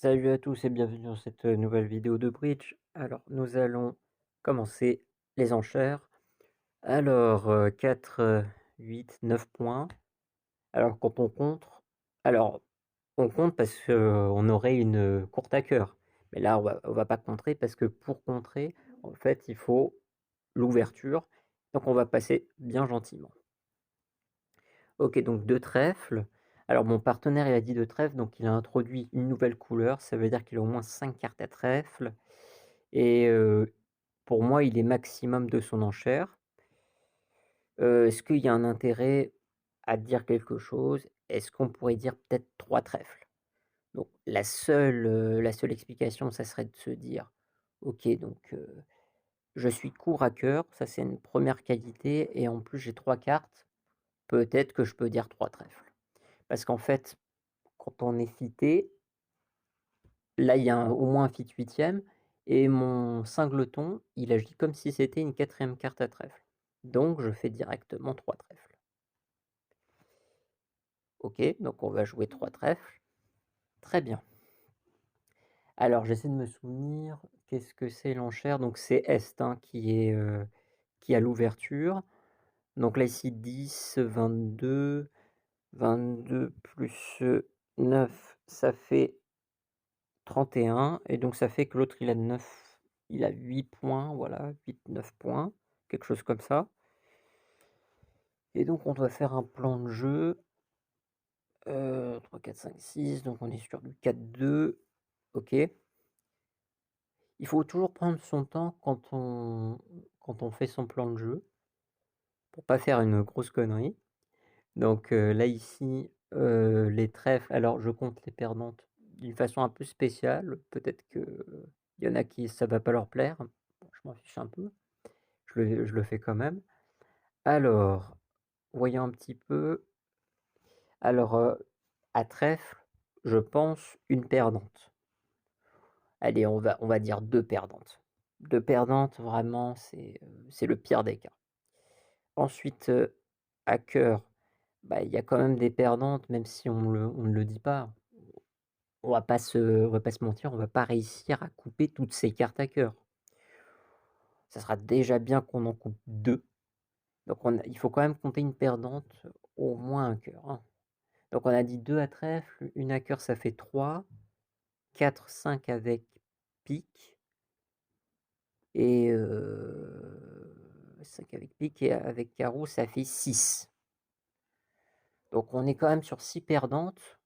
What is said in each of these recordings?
Salut à tous et bienvenue dans cette nouvelle vidéo de bridge. Alors, nous allons commencer les enchères. Alors, 4, 8, 9 points. Alors, quand on compte, alors, on compte parce qu'on aurait une courte à cœur. Mais là, on va pas contrer parce que pour contrer, en fait, il faut l'ouverture. Donc, on va passer bien gentiment. Ok, donc deux trèfles. Alors, mon partenaire, il a dit deux trèfles, donc il a introduit une nouvelle couleur. Ça veut dire qu'il a au moins 5 cartes à trèfle. Et pour moi, il est maximum de son enchère. Est-ce qu'il y a un intérêt à dire quelque chose? Est-ce qu'on pourrait dire peut-être 3 trèfles? Donc la seule explication, ça serait de se dire: «OK, donc je suis court à cœur», ça c'est une première qualité et en plus j'ai 3 cartes, peut-être que je peux dire 3 trèfles. Parce qu'en fait, quand on est fité, là il y a au moins un fit huitième et mon cingleton, il agit comme si c'était une quatrième carte à trèfle. Donc je fais directement 3 trèfles. OK, donc on va jouer 3 trèfles. Très bien. Alors j'essaie de me souvenir, qu'est-ce que c'est l'enchère? Donc c'est Est, hein, qui a l'ouverture. Donc là ici 10, 22, 22 plus 9, ça fait 31 et donc ça fait que l'autre il a 9, il a 8 points, voilà, 8, 9 points, quelque chose comme ça. Et donc on doit faire un plan de jeu. 3, 4, 5, 6, donc on est sur du 4-2. OK. Il faut toujours prendre son temps quand on fait son plan de jeu, pour pas faire une grosse connerie. Donc là ici, les trèfles, alors je compte les perdantes d'une façon un peu spéciale. Peut-être qu'il y en a qui ça va pas leur plaire. Bon, je m'en fiche un peu, je le fais quand même. Alors, voyons un petit peu. Alors, à trèfle, je pense une perdante. Allez, on va dire 2 perdantes. 2 perdantes, vraiment, c'est le pire des cas. Ensuite, à cœur, bah, il y a quand même des perdantes, même si on ne le dit pas. On va pas se mentir, on va pas réussir à couper toutes ces cartes à cœur. Ça sera déjà bien qu'on en coupe 2. Donc il faut quand même compter une perdante, au moins un cœur, hein. Donc on a dit 2 à trèfle, une à cœur, ça fait 3, 4, 5 avec pique et 5 avec pique et avec carreau, ça fait 6. Donc on est quand même sur 6 perdantes,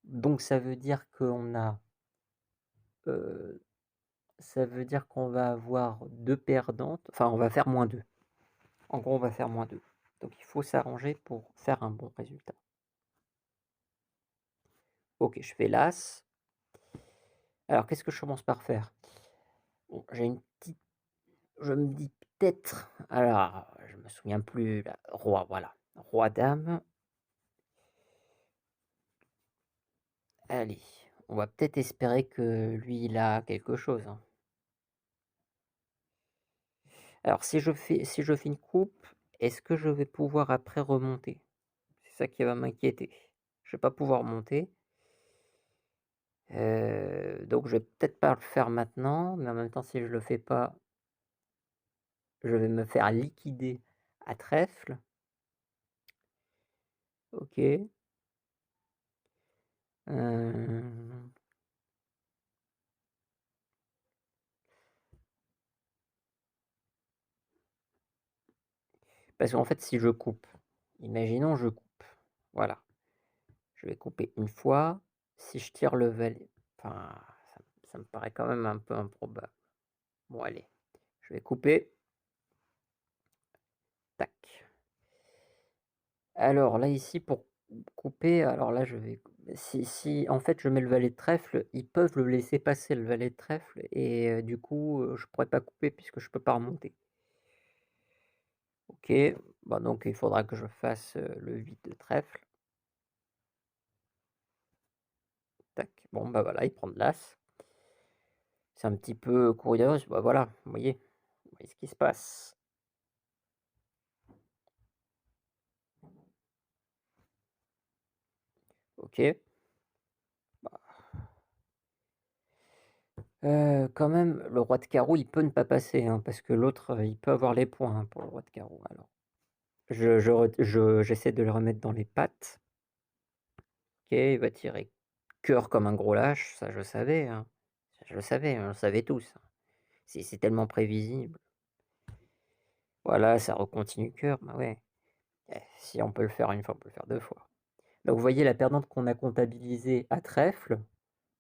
donc heu, ça veut dire qu'on va avoir 2 perdantes, enfin on va faire -2. En gros, on va faire -2. Donc il faut s'arranger pour faire un bon résultat. OK, je fais l'as. Alors qu'est-ce que je commence par faire? Bon, j'ai une petite je me dis peut-être, alors je me souviens plus là, roi, voilà. Roi dame. Allez, on va peut-être espérer que lui, il a quelque chose, hein. Alors si je fais une coupe, est-ce que je vais pouvoir après remonter? C'est ça qui va m'inquiéter. Je vais pas pouvoir monter, donc je vais peut-être pas le faire maintenant, mais en même temps si je le fais pas, je vais me faire liquider à trèfle. OK. Hem, Parce qu'en fait si je coupe, imaginons je coupe, voilà. Je vais couper une fois, si je tire le valet, enfin ça me paraît quand même un peu improbable. Bon allez, je vais couper, tac. Alors là ici pour couper, alors là je vais si en fait je mets le valet de trèfle, ils peuvent le laisser passer le valet de trèfle et du coup, je pourrais pas couper puisque je peux pas remonter. OK, bah, donc il faudra que je fasse, le 8 de trèfle. Tac, bon bah, voilà, il prend de l'as. C'est un petit peu curieux, bah, voilà, vous voyez ce qui se passe. OK, bah, Quand même, le roi de carreau, il peut ne pas passer, hein, parce que l'autre, il peut avoir les points, hein, pour le roi de carreau. Alors, j'essaie de le remettre dans les pattes. OK, il va tirer cœur comme un gros lâche, ça je le savais, hein. Ça je le savais, on le savait tous, hein. C'est tellement prévisible. Voilà, ça recontinue cœur, bah ouais. Si on peut le faire une fois, on peut le faire 2 fois. Donc vous voyez la perdante qu'on a comptabilisée à trèfle,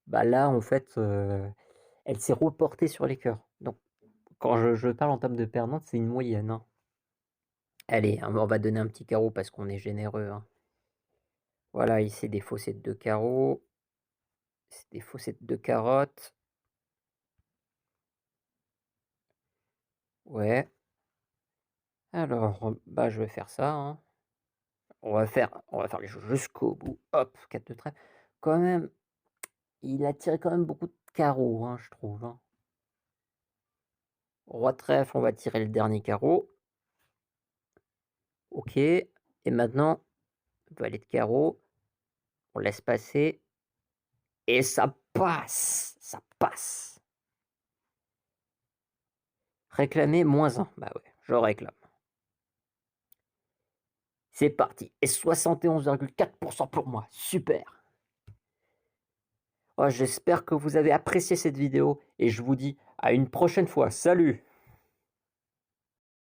bah là en fait, elle s'est reportée sur les cœurs. Donc quand je parle en termes de perdante, c'est une moyenne, hein. Allez, hein, on va donner un petit carreau parce qu'on est généreux, hein. Voilà, il s'est défaussé de 2 carreaux, il s'est défaussé de 2 carottes. Ouais, alors, bah, je vais faire ça, hein. On va faire les choses jusqu'au bout. Hop, 4 de trèfle. Quand même, il a tiré quand même beaucoup de carreaux, hein, je trouve, hein. Roi de trèfle, on va tirer le dernier carreau. OK, et maintenant, valet de carreau, on laisse passer et ça passe! Ça passe! Réclamer -1. Bah ouais, je réclame. C'est parti. Et 71,4% pour moi. Super. Oh, j'espère que vous avez apprécié cette vidéo et je vous dis à une prochaine fois. Salut!